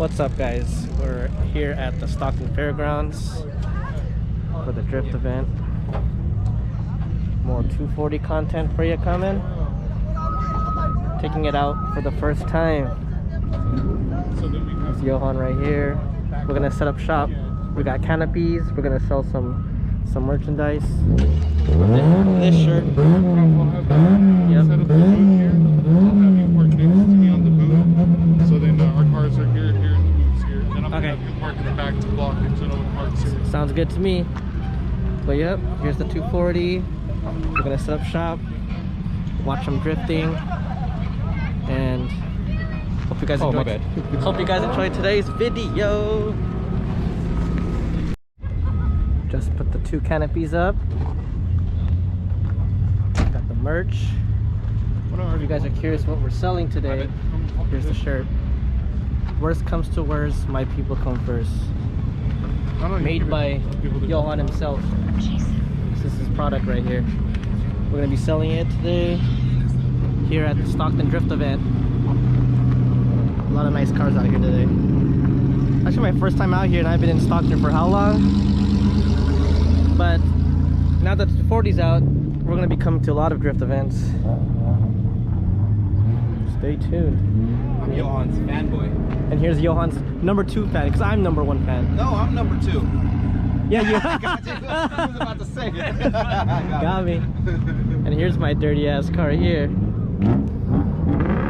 What's up, guys? We're here at the Stockton Fairgrounds for the drift event. More 240 content for you coming. Taking it out for the first time. It's Johan right here. We're gonna set up shop. We got canopies. We're gonna sell some merchandise. This shirt. Yep. Set up the booth here. I'll have you park next to me on the booth. So then our cars are here, and the booth's here. Then I'm gonna have you park in the back to block it so no one parks here. Sounds good to me. But yep, here's the 240. We're gonna set up shop, watch them drifting, and hope you guys enjoyed today's video. Just put the 2 canopies up. Got the merch. If you guys are curious what we're selling today, here's the shirt. Worst comes to worst, my people come first. Made by Johan himself. This is his product right here. We're gonna be selling it today here at the Stockton Drift event. A lot of nice cars out here today. Actually my first time out here, and I've been in Stockton for how long? But now that the 40's out, we're gonna be coming to a lot of drift events. Stay tuned. I'm Johan's fanboy. And here's Johan's #2 fan, because I'm #1 fan. No, I'm #2. Yeah, you Got you. I was about to say it. got me. And here's my dirty ass car here.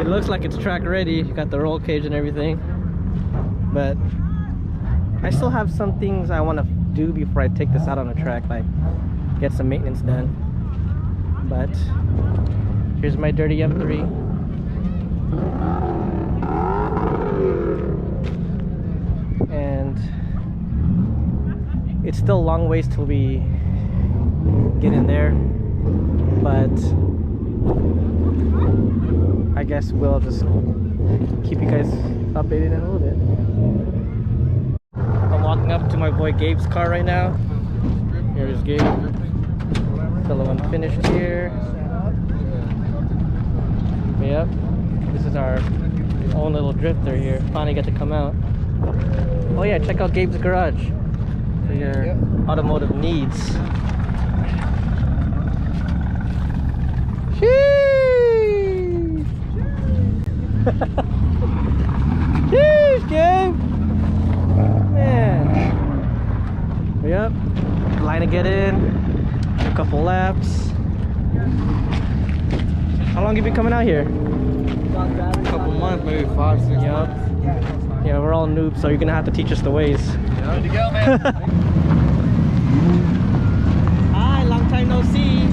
It looks like it's track ready. You got the roll cage and everything. But I still have some things I want to do before I take this out on the track, like get some maintenance done. But here's my dirty M3. And it's still a long ways till we get in there, but I guess we'll just keep you guys updated in a little bit. I'm walking up to my boy Gabe's car right now. Here's Gabe. Fellow unfinished here. Yep. This is our own little drifter here. Finally get to come out. Oh yeah, check out Gabe's Garage for your automotive needs. Sheesh! Sheesh, Gabe! Man. Yep. Line to get in. A couple laps. How long have you been coming out here? A couple months, maybe 5, 6 months. Yeah, we're all noobs, so you're gonna have to teach us the ways. Good to go, man. Hi, long time no see.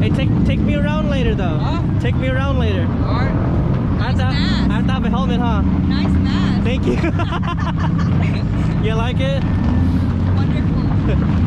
Hey, take me around later though. Huh? Take me around later. Alright. I have to have a helmet, huh? Nice mask. Thank you. You like it? Wonderful.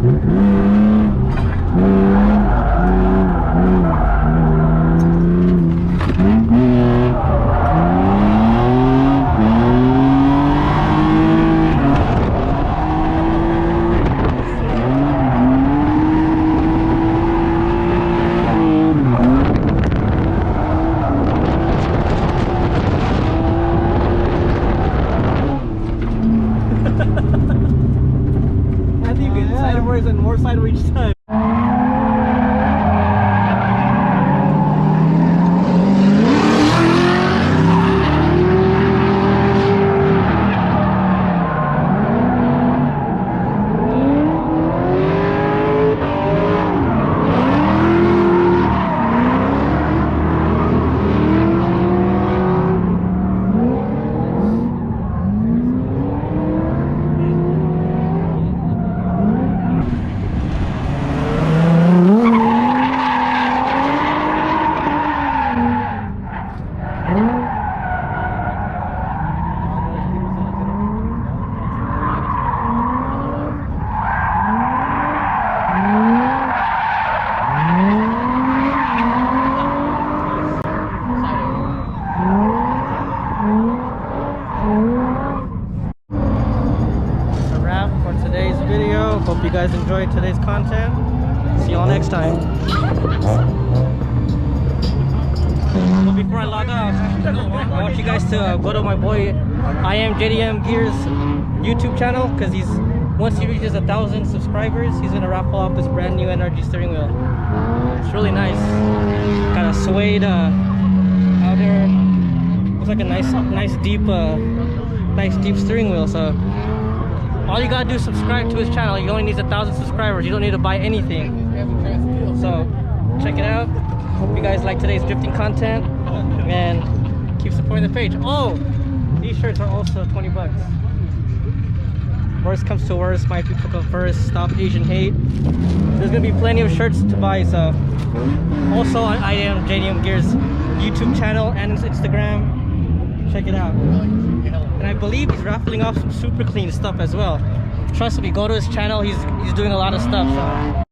I think you get sideways and more sideways each time. Hope you guys enjoyed today's content. See y'all next time. Well, before I log off, I want you guys to go to my boy IAMJDMGEAR's YouTube channel, because once he reaches 1,000 subscribers, he's gonna raffle off this brand new NRG steering wheel. It's really nice. Kind of suede outer. Looks like a nice deep steering wheel. So all you gotta do is subscribe to his channel. He only needs 1,000 subscribers. You don't need to buy anything. So check it out. Hope you guys like today's drifting content and keep supporting the page. Oh, these shirts are also 20 bucks. Worst comes to worst, my people come first. Stop Asian hate. There's gonna be plenty of shirts to buy. So also on IAMJDMGEAR's YouTube channel and his Instagram. Check it out. And I believe he's raffling off some super clean stuff as well. Trust me, go to his channel. He's doing a lot of stuff. So